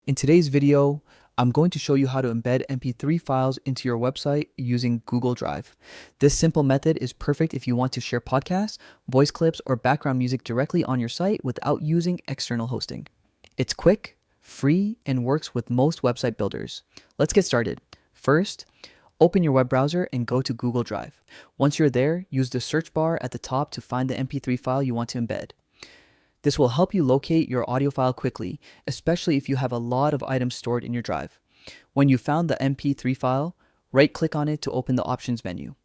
In today's video, I'm going to show you how to embed MP3 files into your website using Google Drive. This simple method is perfect if you want to share podcasts, voice clips, or background music directly on your site without using external hosting. It's quick, free, and works with most website builders. Let's get started. First, open your web browser and go to Google Drive. Once you're there, use the search bar at the top to find the MP3 file you want to embed. This will help you locate your audio file quickly, especially if you have a lot of items stored in your drive. When you found the MP3 file, right-click on it to open the options menu.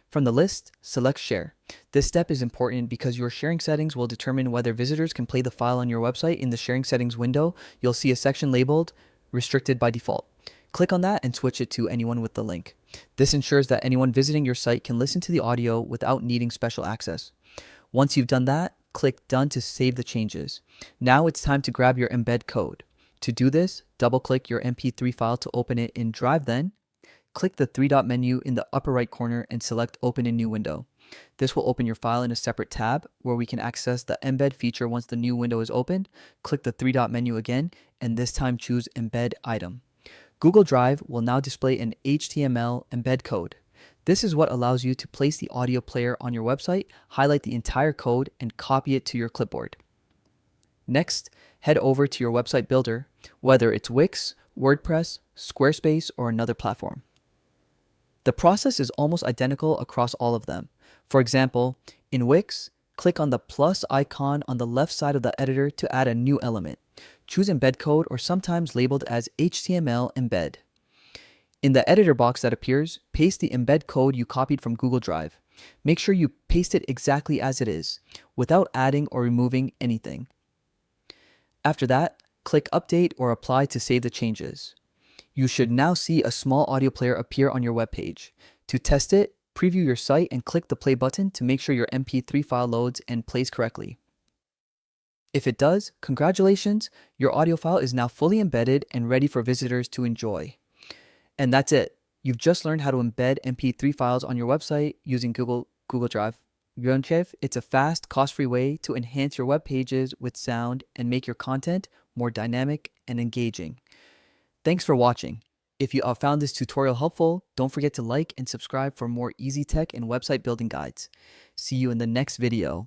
From the list, select Share. This step is important because your sharing settings will determine whether visitors can play the file on your website. In the sharing settings window, you'll see a section labeled Restricted by Default. Click on that and switch it to anyone with the link. This ensures that anyone visiting your site can listen to the audio without needing special access. Once you've done that, click Done to save the changes. Now it's time to grab your embed code. To do this, double-click your MP3 file to open it in Drive, then click the three-dot menu in the upper right corner and select Open in New Window. This will open your file in a separate tab where we can access the embed feature. Once the new window is opened, click the three-dot menu again and this time choose Embed Item. Google Drive will now display an HTML embed code. This is what allows you to place the audio player on your website, highlight the entire code, and copy it to your clipboard. Next, head over to your website builder, whether it's Wix, WordPress, Squarespace, or another platform. The process is almost identical across all of them. For example, in Wix, click on the plus icon on the left side of the editor to add a new element. Choose embed code, or sometimes labeled as HTML embed. In the editor box that appears, paste the embed code you copied from Google Drive. Make sure you paste it exactly as it is, without adding or removing anything. After that, click Update or Apply to save the changes. You should now see a small audio player appear on your web page. To test it, preview your site and click the play button to make sure your MP3 file loads and plays correctly. If it does, congratulations, your audio file is now fully embedded and ready for visitors to enjoy. And that's it. You've just learned how to embed MP3 files on your website using Google Drive. It's a fast, cost-free way to enhance your web pages with sound and make your content more dynamic and engaging. Thanks for watching. If you found this tutorial helpful, don't forget to like and subscribe for more easy tech and website building guides. See you in the next video.